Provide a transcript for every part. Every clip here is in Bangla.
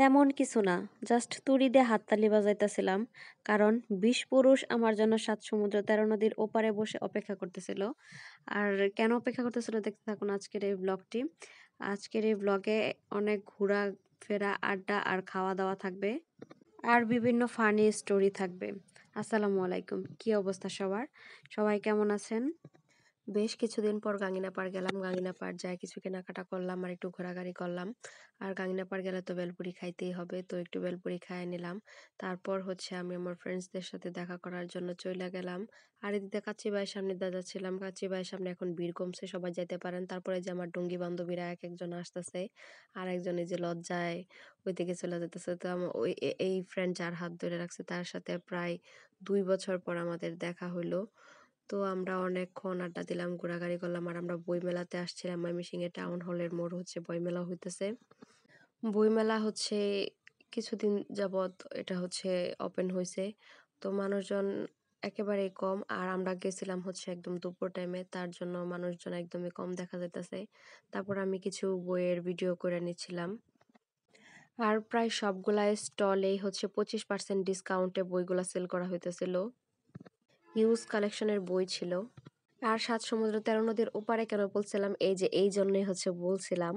তেমন কিছু না, জাস্ট তুড়ি দিয়ে হাততালি বাজাইতেছিলাম। কারণ ২০ পুরুষ আমার জন্য ৭ সমুদ্র ১৩ নদীর ওপারে বসে অপেক্ষা করতেছিল। আর কেন অপেক্ষা করতেছিল দেখতে থাকুন আজকের এই ব্লগটি। আজকের এই ব্লগে অনেক ঘোরাফেরা, আড্ডা আর খাওয়া দাওয়া থাকবে। আর বিভিন্ন ফানি স্টোরি থাকবে। আসসালামু আলাইকুম, কি অবস্থা সবার? সবাই কেমন আছেন? বেশ কিছুদিন পর গাঙ্গিনাপাড় গেলাম। গাঙ্গিনাপাড় যায় কিছু কেনাকাটা করলাম আর একটু ঘোরাঘুরি করলাম। আর গাঙ্গিনাপাড় গেলে তো বেলপুরি খাইতেই হবে, তো একটু বেলপুরি খাইয়ে নিলাম। তারপর হচ্ছে আমি আমার ফ্রেন্ডসদের সাথে দেখা করার জন্য চইলা গেলাম। আর এদিকে কাচ্চিবাইয়ের সামনে যাচ্ছিলাম। কাচ্চিবাইয়ের সামনে এখন ভিড় কমছে, সবাই যেতে পারেন। তারপরে যে আমার ডুঙ্গি বান্ধবীরা এক একজন আসতেছে, আর একজন এই যে লজ্জায় ওইদিকে চলে যেতেছে। তো ওই এই ফ্রেন্ড যার হাত ধরে রাখছে তার সাথে প্রায় ২ বছর পর আমাদের দেখা হইলো। তো আমরা অনেকক্ষণ আড্ডা দিলাম, ঘোরাঘুরি করলাম। আর আমরা বইমেলাতে আসছিলাম। ময়মনসিংহে টাউন হলের মোড় হচ্ছে বইমেলা হইতেছে। বইমেলা হচ্ছে কিছুদিন যাবৎ এটা হচ্ছে ওপেন হয়েছে, তো মানুষজন একেবারেই কম। আর আমরা গেছিলাম হচ্ছে একদম দুপুর টাইমে, তার জন্য মানুষজন একদমই কম দেখা যাইতেছে। তারপর আমি কিছু বইয়ের ভিডিও করে নিচ্ছিলাম। আর প্রায় সবগুলা স্টলেই হচ্ছে 25% ডিসকাউন্টে বইগুলা সেল করা হইতেছিল। হিউজ কালেকশনের বই ছিল। আর ৭ সমুদ্র ১৩ নদীর ওপারে কেন বলছিলাম, এই যে এই জন্যই হচ্ছে বলছিলাম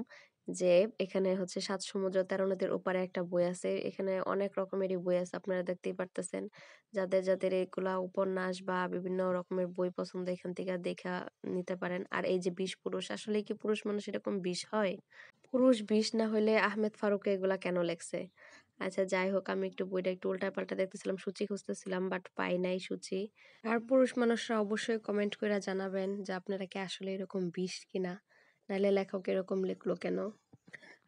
যে এখানে হচ্ছে ৭ সমুদ্র ১৩ নদীর ওপারে একটা বই আছে। এখানে অনেক রকমেরই বই আছে, আপনারা দেখতেই পারতেছেন। যাদের যাদের এগুলা উপন্যাস বা বিভিন্ন রকমের বই পছন্দ এখান থেকে দেখা নিতে পারেন। আর এই যে ২০ পুরুষ, আসলে কি পুরুষ মানুষ এরকম ২০ হয়? পুরুষ ২০ না হইলে আহমেদ ফারুকে এগুলা কেন লেখছে? আচ্ছা যাই হোক, আমি একটু বইটা একটু উল্টাপাল্টা দেখতেছিলাম, সূচি খুঁজতেছিলাম, বাট পাই নাই সূচি। আর পুরুষ মানুষরা অবশ্যই কমেন্ট করে জানাবেন যে আপনারা কি আসলে এরকম ২০ কিনা, নাহলে লেখক এরকম লিখলো কেন।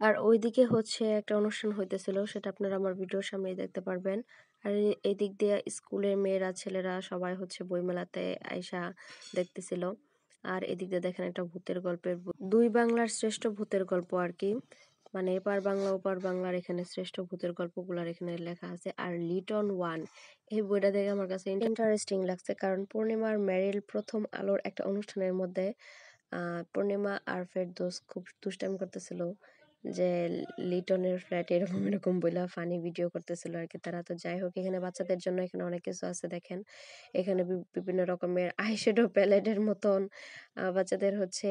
আর ওইদিকে হচ্ছে একটা অনুষ্ঠান হইতেছিল, সেটা আপনারা আমার ভিডিওর সামনেই দেখতে পারবেন। আর এই দিক দিয়ে স্কুলের মেয়েরা ছেলেরা সবাই হচ্ছে বইমেলাতে আইসা দেখতেছিল। আর এদিক দিয়ে দেখেন একটা ভূতের গল্পের বই, ২ বাংলার শ্রেষ্ঠ ভূতের গল্প আর কি, মানে এপার বাংলা ওপার বাংলার এখানে শ্রেষ্ঠ ভূতের গল্পগুলার এখানে লেখা আছে। আর লিটন ওয়ান, এই বইটা দেখে আমার কাছে ইন্টারেস্টিং লাগছে, কারণ পূর্ণিমার মেরিল প্রথম আলোর একটা অনুষ্ঠানের মধ্যে পূর্ণিমা আর ফেরদৌস খুব দুষ্টামি করতেছিল যে লিটনের ফ্ল্যাট এরকম এরকম বইলা ফানি ভিডিও করতেছিল আর কি তারা। তো যাই হোক, এখানে বাচ্চাদের জন্য এখানে অনেক কিছু আছে দেখেন। এখানে বিভিন্ন রকমের আইশ্যাডো প্যালেটের মতন বাচ্চাদের হচ্ছে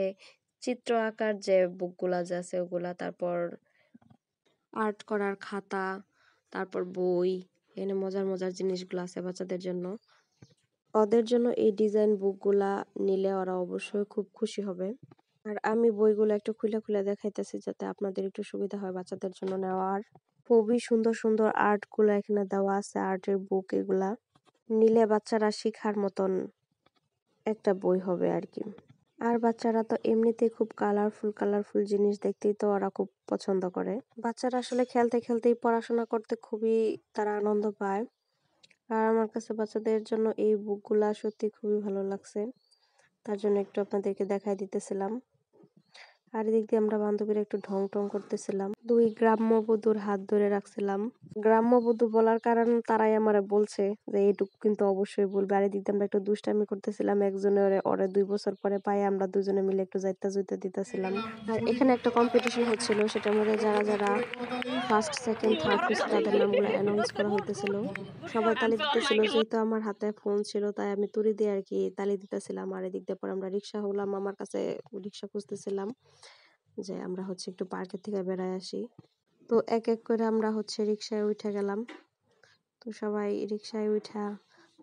চিত্র আঁকার যে বুকগুলা যে আছে ওগুলা, তারপর আর্ট করার খাতা, তারপর বই, এখানে মজার মজার জিনিসগুলো আছে বাচ্চাদের জন্য। ওদের জন্য এই ডিজাইন বুকগুলা নিলে ওরা অবশ্যই খুব খুশি হবে। আর আমি বইগুলো একটু খুলে খুলে দেখাইতেছি যাতে আপনাদের একটু সুবিধা হয় বাচ্চাদের জন্য নেওয়ার। খুবই সুন্দর সুন্দর আর্ট গুলা এখানে দেওয়া আছে, আর্টের বুক। এগুলা নিলে বাচ্চারা শিখার মতন একটা বই হবে আর কি। আর বাচ্চারা তো এমনিতেই খুব কালারফুল কালারফুল জিনিস দেখতেই তো ওরা খুব পছন্দ করে। বাচ্চারা আসলে খেলতে খেলতেই পড়াশোনা করতে খুবই তারা আনন্দ পায়। আর আমার কাছে বাচ্চাদের জন্য এই বুকগুলা সত্যি খুবই ভালো লাগছে, তার জন্য একটু আপনাদেরকে দেখাই দিতেছিলাম। আর এদিক দিয়ে আমরা বান্ধবীরা একটু ঢং টং করতেছিলাম। ২ গ্রাম্যবধূর হাত ধরে রাখছিলাম। গ্রাম্যবধূ বলার কারণ তারাই আমারে বলছে যে এইটুকু কিন্তু অবশ্যই বলবে। আর এদিক দিয়ে আমরা একটু দুষ্টামি করতেছিলাম, একজনে ওরে ২ বছর পরে পাই আমরা দুজনে মিলে একটু যাইতা জুইতা দিতেছিলাম। আর এখানে একটা কম্পিটিশন হচ্ছিল, সেটার মধ্যে যারা যারা ফার্স্ট সেকেন্ড থার্ড হয়েছে তাদের নামগুলো অ্যানাউন্স করা হইতেছিল। সবাই তালি দিতেছিল, যেহেতু আমার হাতে ফোন ছিল তাই আমি তুড়ি দিয়ে আর কি তালি দিতেছিলাম। আর এদিক দিয়ে পরে আমরা রিক্সা হলাম, আমার কাছে রিক্সা খুঁজতেছিলাম যে আমরা হচ্ছে একটু পার্কের থেকে বেড়ায় আসি। তো এক এক করে আমরা হচ্ছে রিক্সায় উঠে গেলাম। তো সবাই রিক্সায় উঠা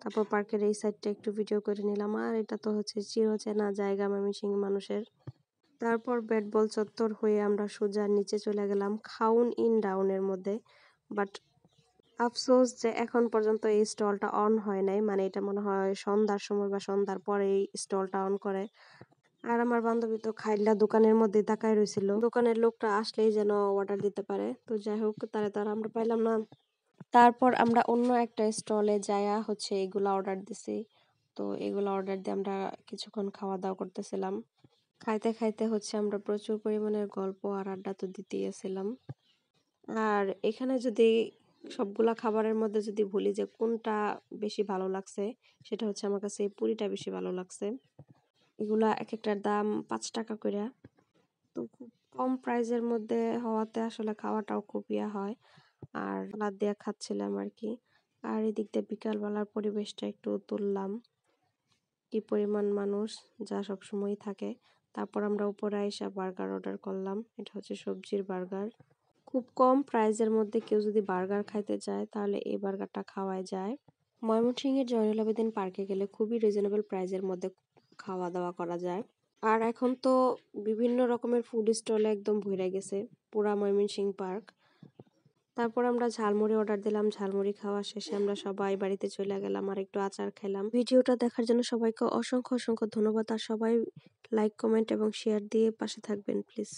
তারপর পার্কের এই সাইডটা একটু ভিডিও করে নিলাম। আর এটা তো হচ্ছে চিরচেনা জায়গা ময়মনসিংহ মানুষের। তারপর ব্যাট বল চত্বর হয়ে আমরা সোজা নিচে চলে গেলাম খাউন ইন ডাউনের মধ্যে। বাট আফসোস যে এখন পর্যন্ত এই স্টলটা অন হয় নাই, মানে এটা মনে হয় সন্ধ্যার সময় বা সন্ধ্যার পরে এই স্টলটা অন করে। আর আমার বান্ধবী তো খাইলা দোকানের মধ্যে তাকায় রয়েছিল, দোকানের লোকটা আসলেই যেন অর্ডার দিতে পারে। তো যাই হোক, তারে তো আর আমরা পাইলাম না। তারপর আমরা অন্য একটা স্টলে যায়া হচ্ছে এগুলা অর্ডার দিছি। তো এগুলা অর্ডার দিয়ে আমরা কিছুক্ষণ খাওয়া দাওয়া করতেছিলাম। খাইতে খাইতে হচ্ছে আমরা প্রচুর পরিমাণের গল্প আর আড্ডা তো দিতেই ছিলাম। আর এখানে যদি সবগুলা খাবারের মধ্যে যদি বলি যে কোনটা বেশি ভালো লাগছে, সেটা হচ্ছে আমার কাছে এই পুরিটা বেশি ভালো লাগছে। এগুলা এক একটার দাম ৫ টাকা করে। তো খুব কম প্রাইজের মধ্যে হওয়াতে আসলে খাওয়াটাও খুব হয়। আর সালাদ দিয়ে খাচ্ছিলাম আর কি। আর এদিক দিয়ে বিকালবেলার পরিবেশটা একটু তুললাম, কি পরিমাণ মানুষ যা সবসময় থাকে। তারপর আমরা উপরে আইসা বার্গার অর্ডার করলাম। এটা হচ্ছে সবজির বার্গার। খুব কম প্রাইসের মধ্যে কেউ যদি বার্গার খাইতে চায় তাহলে এই বার্গারটা খাওয়াই যায়। ময়মনসিংহের জয়নুল আবেদীন পার্কে গেলে খুবই রিজনেবল প্রাইসের মধ্যে খাওয়া দাওয়া করা যায়। আর এখন তো বিভিন্ন রকমের ফুড স্টলে একদম ভরে গেছে পুরা ময়মনসিংহ পার্ক। তারপর আমরা ঝালমুড়ি অর্ডার দিলাম। ঝালমুড়ি খাওয়া শেষে আমরা সবাই বাড়িতে চলে গেলাম আর একটু আচার খেলাম। ভিডিওটা দেখার জন্য সবাইকে অসংখ্য ধন্যবাদ। আর সবাই লাইক, কমেন্ট এবং শেয়ার দিয়ে পাশে থাকবেন প্লিজ।